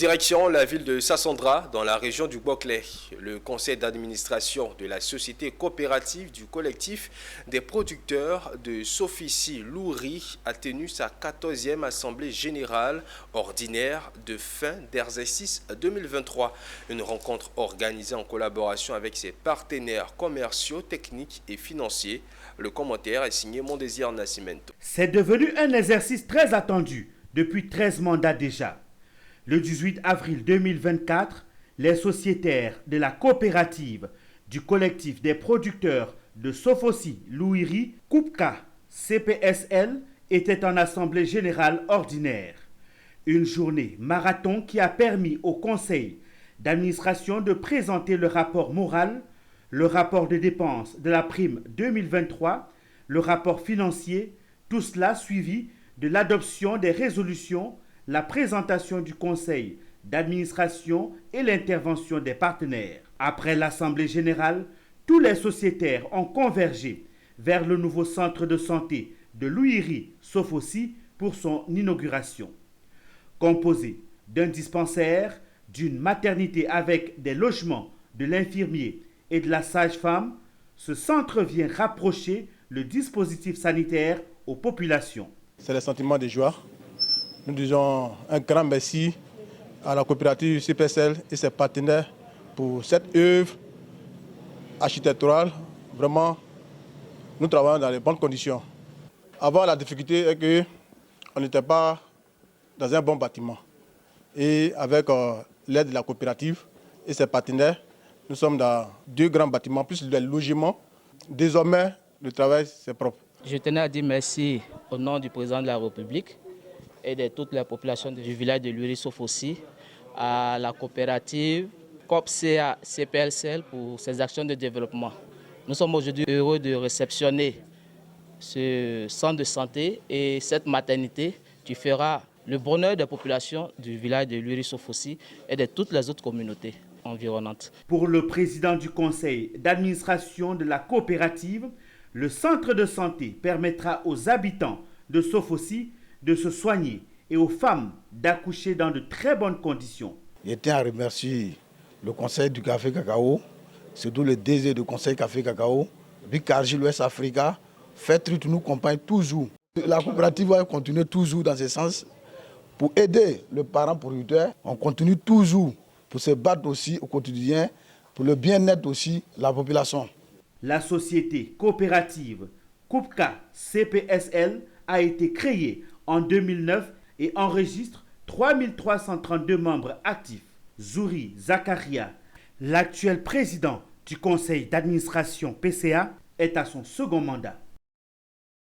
Direction la ville de Sassandra, dans la région du Boclé. Le conseil d'administration de la société coopérative du collectif des producteurs de Sofici Louri a tenu sa 14e assemblée générale ordinaire de fin d'exercice 2023. Une rencontre organisée en collaboration avec ses partenaires commerciaux, techniques et financiers. Le commentaire est signé Mondésir Nascimento. C'est devenu un exercice très attendu depuis 13 mandats déjà. Le 18 avril 2024, les sociétaires de la coopérative du collectif des producteurs de Sofosi Louiri, Koupka CPSL, étaient en assemblée générale ordinaire. Une journée marathon qui a permis au conseil d'administration de présenter le rapport moral, le rapport de dépenses de la prime 2023, le rapport financier, tout cela suivi de l'adoption des résolutions, la présentation du conseil d'administration et l'intervention des partenaires. Après l'Assemblée générale, tous les sociétaires ont convergé vers le nouveau centre de santé de Louiri Sofosi pour son inauguration. Composé d'un dispensaire, d'une maternité avec des logements, de l'infirmier et de la sage-femme, ce centre vient rapprocher le dispositif sanitaire aux populations. C'est le sentiment de joie. Nous disons un grand merci à la coopérative CPSL et ses partenaires pour cette œuvre architecturale. Vraiment, nous travaillons dans les bonnes conditions. Avant, la difficulté est qu'on n'était pas dans un bon bâtiment. Et avec l'aide de la coopérative et ses partenaires, nous sommes dans 2 grands bâtiments, plus des logements. Désormais, le travail, c'est propre. Je tenais à dire merci au nom du président de la République et de toute la population du village de Louiri Sofosi, à la coopérative COPCA CPSL pour ses actions de développement. Nous sommes aujourd'hui heureux de réceptionner ce centre de santé et cette maternité qui fera le bonheur des populations du village de Louiri Sofosi et de toutes les autres communautés environnantes. Pour le président du conseil d'administration de la coopérative, le centre de santé permettra aux habitants de Sofosi de se soigner et aux femmes d'accoucher dans de très bonnes conditions. Je tiens à remercier le conseil du café cacao, surtout le DG du conseil café cacao, Bicargi l'Ouest Africa, FETRUT nous accompagne toujours. La coopérative va continuer toujours dans ce sens pour aider le parent producteur. On continue toujours pour se battre aussi au quotidien, pour le bien-être aussi de la population. La société coopérative Koupka CPSL a été créée en 2009 et enregistre 3332 membres actifs. Zouri Zakaria, l'actuel président du conseil d'administration PCA, est à son second mandat.